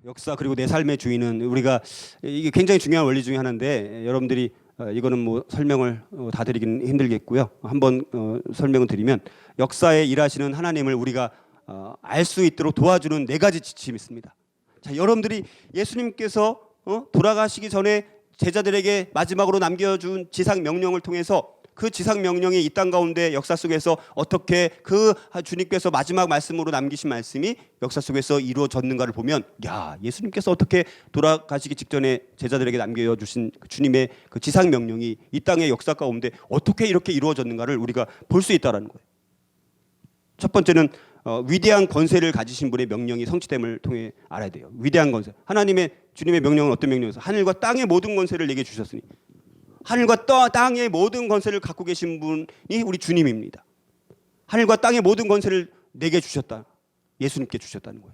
역사 그리고 내 삶의 주인은 우리가 이게 굉장히 중요한 원리 중에 하나인데 여러분들이 이거는 뭐 설명을 다 드리기는 힘들겠고요. 한번 설명을 드리면 역사에 일하시는 하나님을 우리가 알 수 있도록 도와주는 네 가지 지침이 있습니다. 자, 여러분들이 예수님께서 돌아가시기 전에 제자들에게 마지막으로 남겨준 지상 명령을 통해서 그 지상 명령이 이 땅 가운데 역사 속에서 어떻게 그 주님께서 마지막 말씀으로 남기신 말씀이 역사 속에서 이루어졌는가를 보면, 야, 예수님께서 어떻게 돌아가시기 직전에 제자들에게 남겨주신 주님의 그 지상 명령이 이 땅의 역사 가운데 어떻게 이렇게 이루어졌는가를 우리가 볼 수 있다라는 거예요. 첫 번째는 위대한 권세를 가지신 분의 명령이 성취됨을 통해 알아야 돼요. 위대한 권세. 하나님의 주님의 명령은 어떤 명령이었어요? 하늘과 땅의 모든 권세를 내게 주셨으니. 하늘과 땅의 모든 권세를 갖고 계신 분이 우리 주님입니다. 하늘과 땅의 모든 권세를 내게 주셨다. 예수님께 주셨다는 거예요.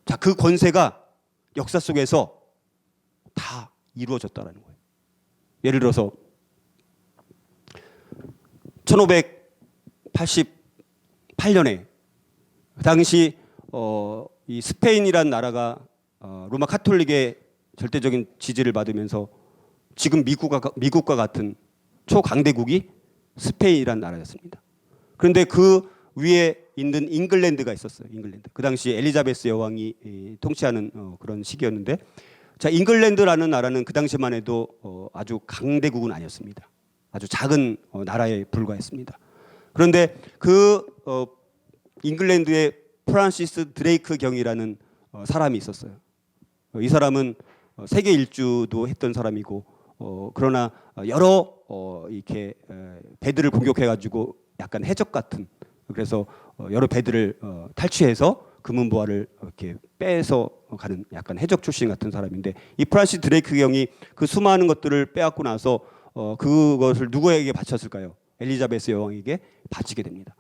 자, 그 권세가 역사 속에서 다 이루어졌다는 거예요. 예를 들어서 1588년에 그 당시 이 스페인이란 나라가 로마 카톨릭의 절대적인 지지를 받으면서 지금 미국과 같은 초강대국이 스페인이란 나라였습니다. 그런데 그 위에 있는 잉글랜드가 있었어요. 잉글랜드. 그 당시 엘리자베스 여왕이 통치하는 그런 시기였는데, 자, 잉글랜드라는 나라는 그 당시만 해도 아주 강대국은 아니었습니다. 아주 작은 나라에 불과했습니다. 그런데 그 잉글랜드의 프란시스 드레이크 경이라는 사람이 있었어요. 이 사람은 세계 일주도 했던 사람이고, 그러나 여러 이렇게 배들을 공격해가지고 약간 해적 같은, 그래서 여러 배들을 탈취해서 금은보화를 이렇게 빼서 가는 약간 해적 출신 같은 사람인데, 이 프란시스 드레이크 경이 그 수많은 것들을 빼앗고 나서 그것을 누구에게 바쳤을까요? 엘리자베스 여왕에게 바치게 됩니다.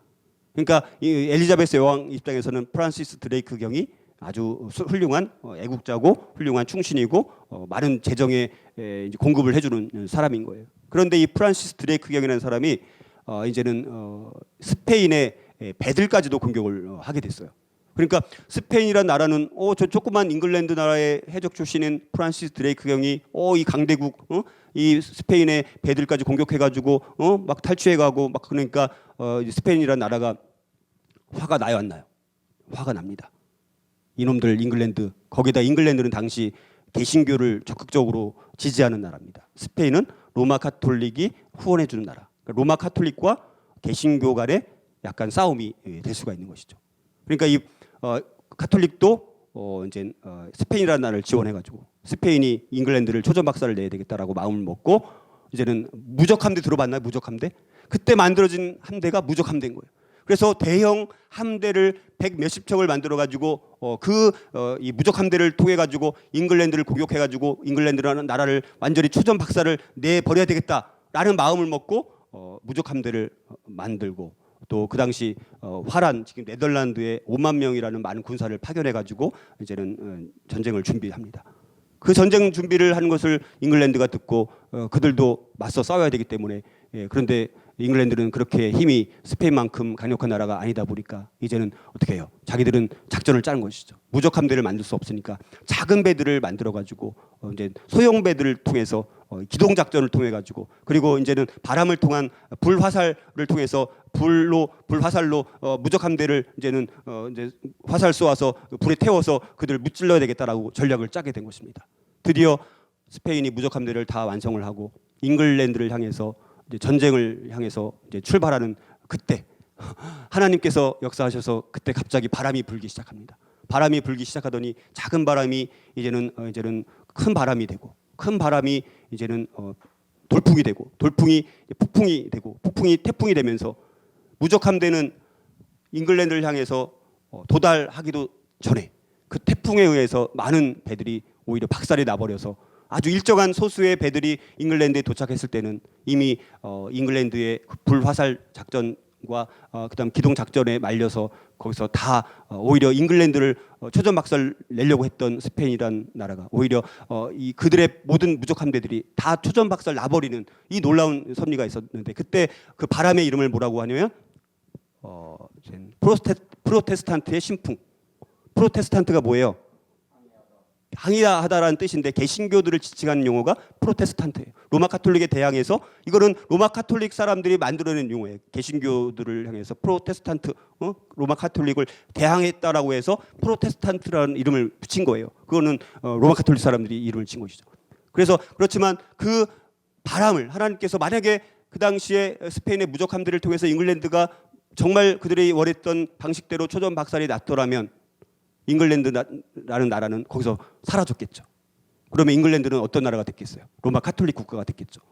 그러니까 이 엘리자베스 여왕 입장에서는 프란시스 드레이크 경이 아주 훌륭한 애국자고 훌륭한 충신이고 많은 재정에 공급을 해주는 사람인 거예요. 그런데 이 프란시스 드레이크 경이라는 사람이 이제는 스페인의 배들까지도 공격을 하게 됐어요. 그러니까 스페인이란 나라는 저 조그만 잉글랜드 나라의 해적 출신인 프란시스 드레이크 경이 이 강대국 이 스페인의 배들까지 공격해가지고 막 탈취해가고 막 그러니까 스페인이란 나라가 화가 나요, 안 나요? 화가 납니다. 이놈들 잉글랜드, 거기다 잉글랜드는 당시 개신교를 적극적으로 지지하는 나라입니다. 스페인은 로마 카톨릭이 후원해 주는 나라. 그러니까 로마 카톨릭과 개신교 간의 약간 싸움이 될 수가 있는 것이죠. 그러니까 이 카톨릭도 이제 스페인이라는 나라를 지원해가지고 스페인이 잉글랜드를 초전박살을 내야 되겠다라고 마음을 먹고 이제는 무적함대 들어봤나요? 무적함대? 그때 만들어진 함대가 무적함대인 거예요. 그래서 대형 함대를 100몇십 척을 만들어가지고 이 무적함대를 통해가지고 잉글랜드를 공격해가지고 잉글랜드라는 나라를 완전히 초전박살을 내버려야 되겠다라는 마음을 먹고 무적함대를 만들고, 또 그 당시 화란 지금 네덜란드에 5만 명이라는 많은 군사를 파견해가지고 이제는 전쟁을 준비합니다. 그 전쟁 준비를 하는 것을 잉글랜드가 듣고 그들도 맞서 싸워야 되기 때문에, 그런데 잉글랜드는 그렇게 힘이 스페인만큼 강력한 나라가 아니다 보니까 이제는 어떻게 해요? 자기들은 작전을 짜는 것이죠. 무적함대를 만들 수 없으니까 작은 배들을 만들어 가지고 이제 소형 배들을 통해서 기동 작전을 통해 가지고, 그리고 이제는 바람을 통한 불화살을 통해서 불화살로 무적함대를 이제는 이제 화살 쏘아서 불에 태워서 그들을 무찔러야 되겠다라고 전략을 짜게 된 것입니다. 드디어 스페인이 무적함대를 다 완성을 하고 잉글랜드를 향해서 이제 전쟁을 향해서 이제 출발하는 그때 하나님께서 역사하셔서 그때 갑자기 바람이 불기 시작합니다. 바람이 불기 시작하더니 작은 바람이 이제는 큰 바람이 되고, 큰 바람이 이제는 돌풍이 되고, 돌풍이 폭풍이 되고, 폭풍이 태풍이 되면서 무적함대는 잉글랜드를 향해서 도달하기도 전에 그 태풍에 의해서 많은 배들이 오히려 박살이 나버려서 아주 일정한 소수의 배들이 잉글랜드에 도착했을 때는 이미 잉글랜드의 불화살 작전과 그다음 기동 작전에 말려서 거기서 다 오히려 잉글랜드를 초전박살 내려고 했던 스페인이란 나라가 오히려 이 그들의 모든 무적함대들이 다 초전박살 나버리는 이 놀라운 섭리가 있었는데, 그때 그 바람의 이름을 뭐라고 하냐면 프로테스탄트의 신풍, 프로테스탄트가 뭐예요? 항의하다라는 뜻인데 개신교들을 지칭하는 용어가 프로테스탄트예요. 로마 카톨릭에 대항해서 이거는 로마 카톨릭 사람들이 만들어낸 용어예요. 개신교들을 향해서 프로테스탄트, 로마 카톨릭을 대항했다라고 해서 프로테스탄트라는 이름을 붙인 거예요. 그거는 로마 카톨릭 사람들이 이름을 진 것이죠. 그래서 그렇지만 그 바람을 하나님께서 만약에 그 당시에 스페인의 무적함들을 통해서 잉글랜드가 정말 그들이 원했던 방식대로 초전 박살이 났더라면 잉글랜드라는 나라는 거기서 사라졌겠죠. 그러면 잉글랜드는 어떤 나라가 됐겠어요? 로마 카톨릭 국가가 됐겠죠.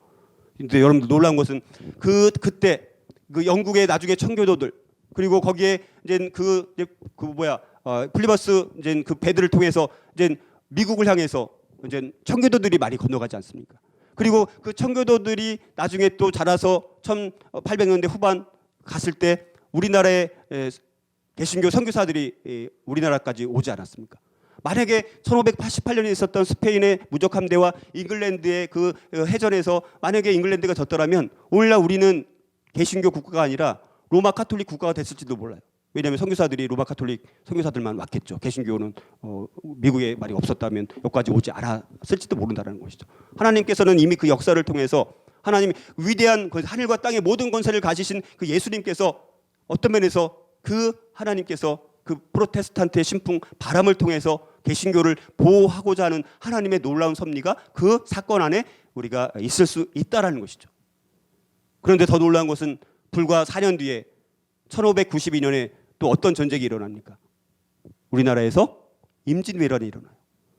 근데 여러분들 놀라운 것은 그때 그 영국의 나중에 청교도들 그리고 거기에 이제 플리머스 이제 그 배들을 통해서 이제 미국을 향해서 이제 청교도들이 많이 건너가지 않습니까? 그리고 그 청교도들이 나중에 또 자라서 1800년대 후반 갔을 때 우리나라의 개신교 선교사들이 우리나라까지 오지 않았습니까? 만약에 1588년에 있었던 스페인의 무적함대와 잉글랜드의 그 해전에서 만약에 잉글랜드가 졌더라면 오늘날 우리는 개신교 국가가 아니라 로마 카톨릭 국가가 됐을지도 몰라요. 왜냐하면 선교사들이 로마 카톨릭 선교사들만 왔겠죠. 개신교는 미국에 많이 없었다면 여기까지 오지 않았을지도 모른다는 것이죠. 하나님께서는 이미 그 역사를 통해서 하나님 위대한 하늘과 땅의 모든 권세를 가지신 그 예수님께서 어떤 면에서 그 하나님께서 그 프로테스탄트의 신풍 바람을 통해서 개신교를 보호하고자 하는 하나님의 놀라운 섭리가 그 사건 안에 우리가 있을 수 있다라는 것이죠. 그런데 더 놀라운 것은 불과 4년 뒤에 1592년에 또 어떤 전쟁이 일어납니까? 우리나라에서 임진왜란이 일어나요.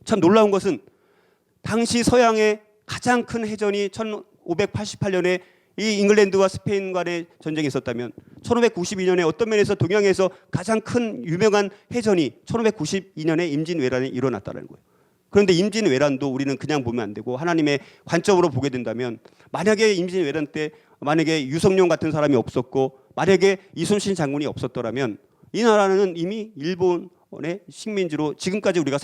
참 놀라운 것은 당시 서양의 가장 큰 해전이 1588년에 이 잉글랜드와 스페인 간의 전쟁이 있었다면 1592년에 어떤 면에서 동양에서 가장 큰 유명한 해전이 1592년에 임진왜란이 일어났다는 거예요. 그런데 임진왜란도 우리는 그냥 보면 안 되고 하나님의 관점으로 보게 된다면 만약에 임진왜란 때 만약에 유성룡 같은 사람이 없었고 만약에 이순신 장군이 없었더라면 이 나라는 이미 일본의 식민지로 지금까지 우리가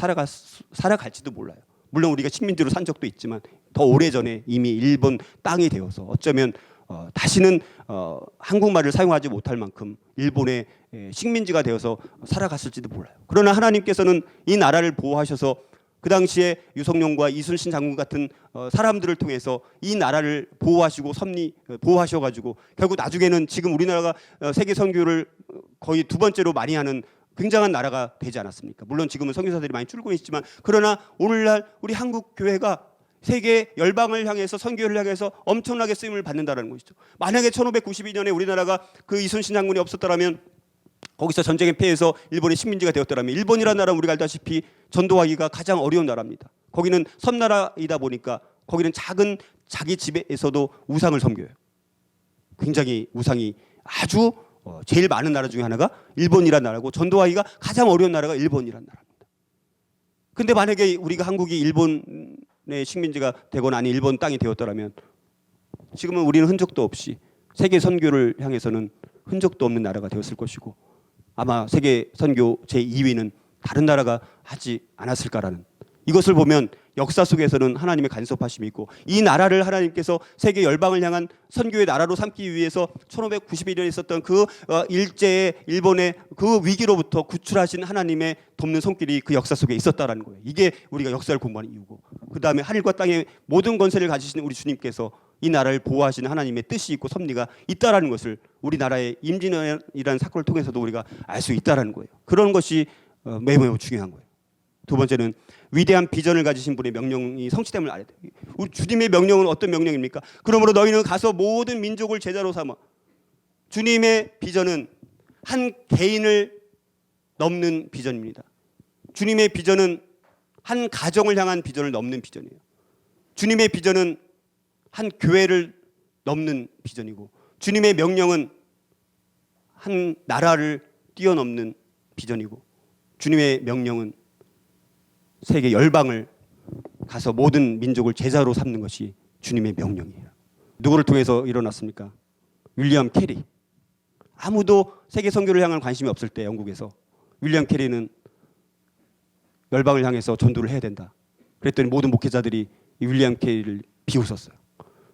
살아갈지도 몰라요. 물론 우리가 식민지로 산 적도 있지만 더 오래전에 이미 일본 땅이 되어서 어쩌면 다시는 한국말을 사용하지 못할 만큼 일본의 식민지가 되어서 살아갔을지도 몰라요. 그러나 하나님께서는 이 나라를 보호하셔서 그 당시에 유성룡과 이순신 장군 같은 사람들을 통해서 이 나라를 보호하시고 보호하셔가지고 결국 나중에는 지금 우리나라가 세계 선교를 거의 두 번째로 많이 하는 굉장한 나라가 되지 않았습니까? 물론 지금은 선교사들이 많이 줄고 있지만 그러나 오늘날 우리 한국 교회가 세계 열방을 향해서 선교를 향해서 엄청나게 쓰임을 받는다는 것이죠. 만약에 1592년에 우리나라가 그 이순신 장군이 없었더라면 거기서 전쟁에 패해서 일본의 식민지가 되었더라면 일본이라는 나라는 우리가 알다시피 전도하기가 가장 어려운 나라입니다. 거기는 섬나라이다 보니까 거기는 작은 자기 집에서도 우상을 섬겨요. 굉장히 우상이 아주 제일 많은 나라 중에 하나가 일본이라는 나라고 전도하기가 가장 어려운 나라가 일본이라는 나라입니다. 근데 만약에 우리가 한국이 일본의 식민지가 되거나 아니 일본 땅이 되었더라면 지금은 우리는 흔적도 없이 세계 선교를 향해서는 흔적도 없는 나라가 되었을 것이고 아마 세계 선교 제2위는 다른 나라가 하지 않았을까라는 이것을 보면 역사 속에서는 하나님의 간섭하심이 있고 이 나라를 하나님께서 세계 열방을 향한 선교의 나라로 삼기 위해서 1592년에 있었던 그 일제의 일본의 그 위기로부터 구출하신 하나님의 돕는 손길이 그 역사 속에 있었다라는 거예요. 이게 우리가 역사를 공부하는 이유고 그 다음에 하늘과 땅의 모든 권세를 가지신 우리 주님께서 이 나라를 보호하시는 하나님의 뜻이 있고 섭리가 있다라는 것을 우리나라의 임진왜란이라는 사건을 통해서도 우리가 알 수 있다라는 거예요. 그런 것이 매우 중요한 거예요. 두 번째는 위대한 비전을 가지신 분의 명령이 성취됨을 알아야 돼요. 우리 주님의 명령은 어떤 명령입니까? 그러므로 너희는 가서 모든 민족을 제자로 삼아. 주님의 비전은 한 개인을 넘는 비전입니다. 주님의 비전은 한 가정을 향한 비전을 넘는 비전이에요. 주님의 비전은 한 교회를 넘는 비전이고 주님의 명령은 한 나라를 뛰어넘는 비전이고 주님의 명령은 세계 열방을 가서 모든 민족을 제자로 삼는 것이 주님의 명령이에요. 누구를 통해서 일어났습니까? 윌리엄 캐리. 아무도 세계 선교를 향한 관심이 없을 때 영국에서 윌리엄 캐리는 열방을 향해서 전도를 해야 된다. 그랬더니 모든 목회자들이 이 윌리엄 캐리를 비웃었어요.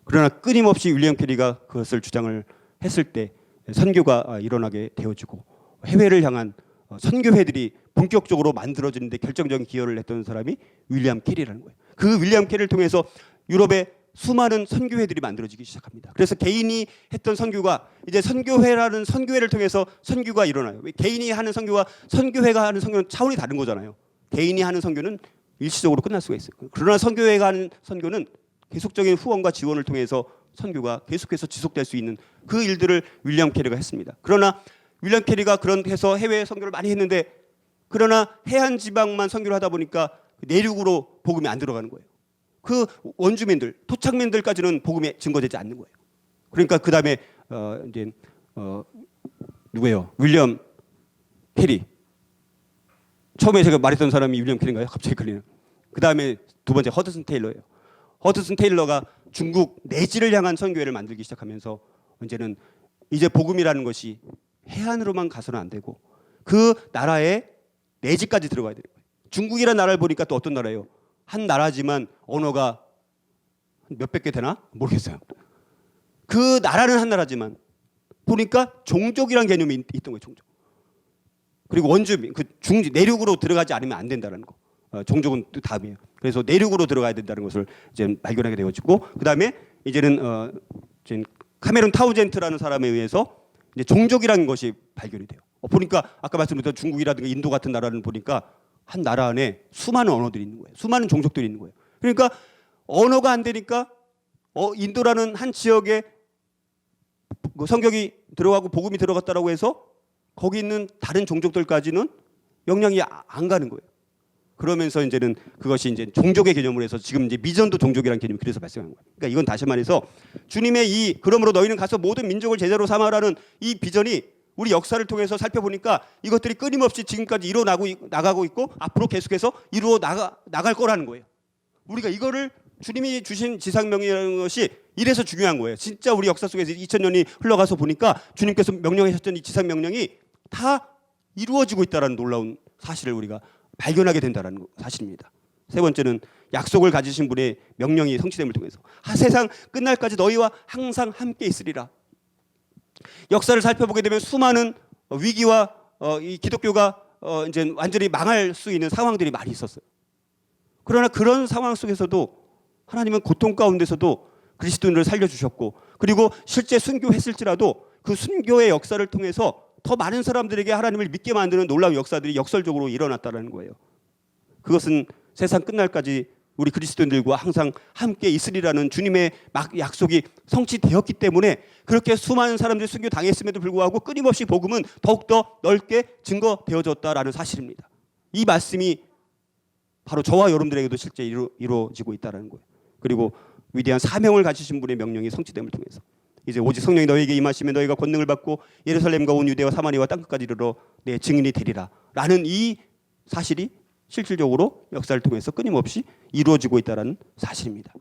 그러나 끊임없이 윌리엄 캐리가 그것을 주장을 했을 때 선교가 일어나게 되어지고 해외를 향한 선교회들이 본격적으로 만들어지는데 결정적인 기여를 했던 사람이 윌리엄 캐리라는 거예요. 그 윌리엄 캐리를 통해서 유럽의 수많은 선교회들이 만들어지기 시작합니다. 그래서 개인이 했던 선교가 이제 선교회라는 선교회를 통해서 선교가 일어나요. 개인이 하는 선교와 선교회가 하는 선교는 차원이 다른 거잖아요. 개인이 하는 선교는 일시적으로 끝날 수가 있어요. 그러나 선교회가 하는 선교는 계속적인 후원과 지원을 통해서 선교가 계속해서 지속될 수 있는 그 일들을 윌리엄 캐리가 했습니다. 그러나 윌리엄 캐리가 그런 해서 해외 선교를 많이 했는데 그러나 해안 지방만 선교를 하다 보니까 내륙으로 복음이 안 들어가는 거예요. 그 원주민들, 토착민들까지는 복음이 증거되지 않는 거예요. 그러니까 그 다음에 이제 누구예요? 윌리엄 캐리. 처음에 제가 말했던 사람이 윌리엄 캐리인가요? 갑자기 걸리는. 그 다음에 두 번째 허드슨 테일러예요. 허드슨 테일러가 중국 내지를 향한 선교회를 만들기 시작하면서 이제는 이제 복음이라는 것이 해안으로만 가서는 안 되고 그 나라의 내지까지 들어가야 되는 거예요. 중국이라는 나라를 보니까 또 어떤 나라예요? 한 나라지만 언어가 몇백 개 되나? 모르겠어요. 그 나라는 한 나라지만 보니까 종족이란 개념이 있던 거예요. 종족. 그리고 원주민, 그 내륙으로 들어가지 않으면 안 된다는 거. 종족은 또 다음이에요. 그래서 내륙으로 들어가야 된다는 것을 이제 발견하게 되어지고 그 다음에 이제는 카메론 타우젠트라는 사람에 의해서 이제 종족이라는 것이 발견이 돼요. 보니까 아까 말씀드렸던 중국이라든가 인도 같은 나라는 보니까 한 나라 안에 수많은 언어들이 있는 거예요. 수많은 종족들이 있는 거예요. 그러니까 언어가 안 되니까 인도라는 한 지역에 성경이 들어가고 복음이 들어갔다라고 해서 거기 있는 다른 종족들까지는 영향이 안 가는 거예요. 그러면서 이제는 그것이 이제 종족의 개념으로 해서 지금 이제 미전도 종족이라는 개념이 그래서 발생한 거예요. 그러니까 이건 다시 말해서 주님의 그러므로 너희는 가서 모든 민족을 제자로 삼아라는 이 비전이 우리 역사를 통해서 살펴보니까 이것들이 끊임없이 지금까지 나가고 있고 앞으로 계속해서 이루어 나갈 거라는 거예요. 우리가 이거를 주님이 주신 지상명령이라는 것이 이래서 중요한 거예요. 진짜 우리 역사 속에서 2000년이 흘러가서 보니까 주님께서 명령하셨던 이 지상명령이 다 이루어지고 있다는 놀라운 사실을 우리가 발견하게 된다는 사실입니다. 세 번째는 약속을 가지신 분의 명령이 성취됨을 통해서 세상 끝날까지 너희와 항상 함께 있으리라. 역사를 살펴보게 되면 수많은 위기와 이 기독교가 이제 완전히 망할 수 있는 상황들이 많이 있었어요. 그러나 그런 상황 속에서도 하나님은 고통 가운데서도 그리스도인을 살려주셨고 그리고 실제 순교했을지라도 그 순교의 역사를 통해서 더 많은 사람들에게 하나님을 믿게 만드는 놀라운 역사들이 역설적으로 일어났다는 거예요. 그것은 세상 끝날까지 우리 그리스도인들과 항상 함께 있으리라는 주님의 약속이 성취되었기 때문에 그렇게 수많은 사람들이 순교 당했음에도 불구하고 끊임없이 복음은 더욱더 넓게 증거되어졌다라는 사실입니다. 이 말씀이 바로 저와 여러분들에게도 실제 이루어지고 있다는 거예요. 그리고 위대한 사명을 가지신 분의 명령이 성취됨을 통해서 이제 오직 성령이 너희에게 임하시면 너희가 권능을 받고 예루살렘과 온 유대와 사마리아와 땅끝까지 이르러 내 증인이 되리라 라는 이 사실이 실질적으로 역사를 통해서 끊임없이 이루어지고 있다는 사실입니다.